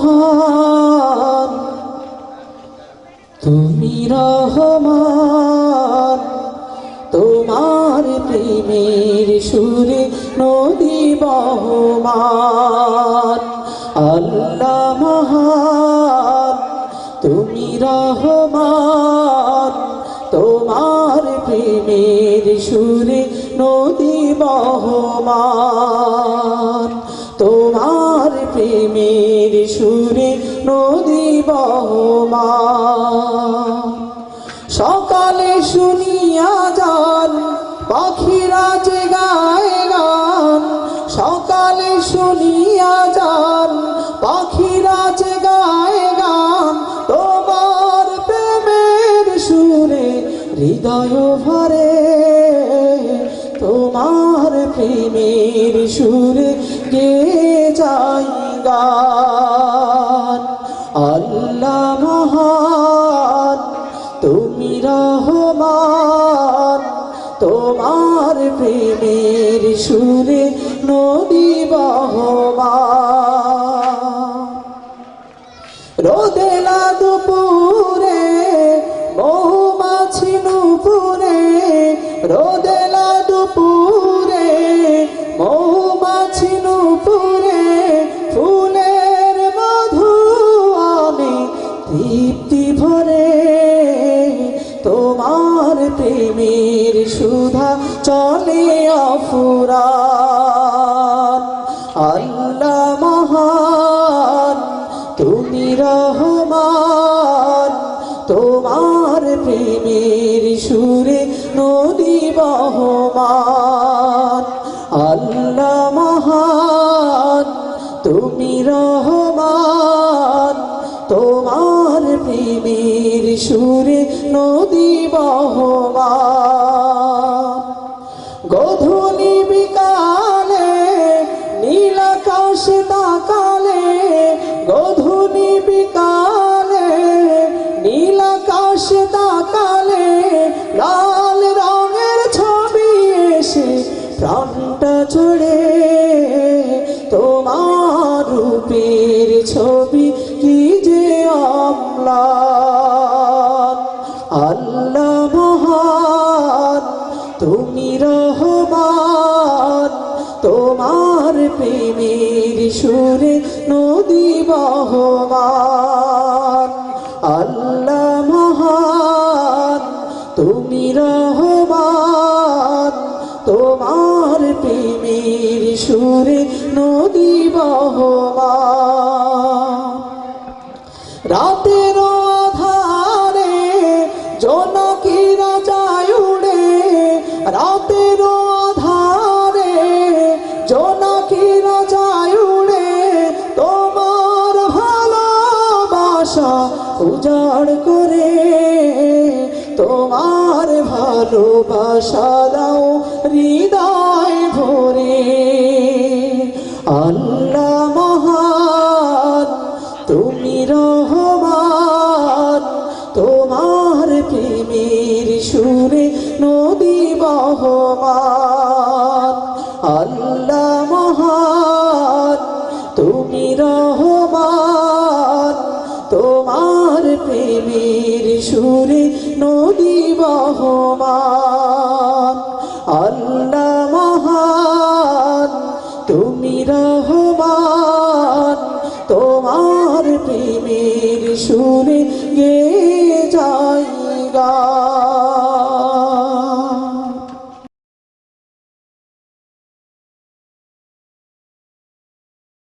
মহান, তুমি রহমান। তোমার প্রেমের সুরে নদী বহমান। আল্লাহ মহান, তুমি রহমান। তোমার প্রেমের সুরে নদী বহমান। তোমার প্রেমের সুরে নদী বহমান। সকালে শুনিয়া যান পাখিরা যে গায় গান। সকালে শুনিয়া যান পাখিরা যে গায় গান। তোমার প্রেমের সুরে হৃদয় ভরে। তোমার প্রেমের সুরে গে যাই গান। আল্লাহ মহান, তুমি রহমান। তোমার প্রেমের সুরে নদী বহমান। রোদেলা দুপুরে মৌমাছি নুপুরে। রোদেলা দুপুরে মৌমাছি নুপুরে। ফুলের মধু আনে তৃপ্তি ভরে। তোমার প্রেমের সুধা চলে অফুরান। আল্লাহ মহান, তুমি রহমান। তোমার প্রেমের সুরে নদী বহমান। আল্লাহ মহান, তুমি রহমান। তোমার প্রেমের সুরে নদী বহমান। গধূলি বিকালে নীল আকাশ তাকালে। গধূলি বিকালে নীল আকাশ তাকালে। লাল রঙের ছবি এসে প্রাণটা জুড়ে। তোমার রূপের ছবি কি যে অম্লান। আল্লাহ মহান, তুমি রহমান। তোমার প্রেমের সুরে নদী বহমান। আল্লাহ মহান, তুমি রহমান। তোমার প্রেমের সুরে নদী বহমান। রাতের আধারে জোনাকিরা যায় উড়ে। রাতের আধারে জোনাকিরা যায় উড়ে। তোমার ভালোবাসা উজাড় করে। তোমার ভালোবাসা দাও হৃদয় ভরে। আল্লাহ মহান, তুমি রহমান। তোমার প্রেমের সুরে নদী বহমান। আল্লাহ মহান, তুমি রহমান। তোমার প্রেমের সুরে নদী বহমান। আল্লাহ মহান, তুমি রহমান। তোমার প্রেমের সুরে গে যাই গান।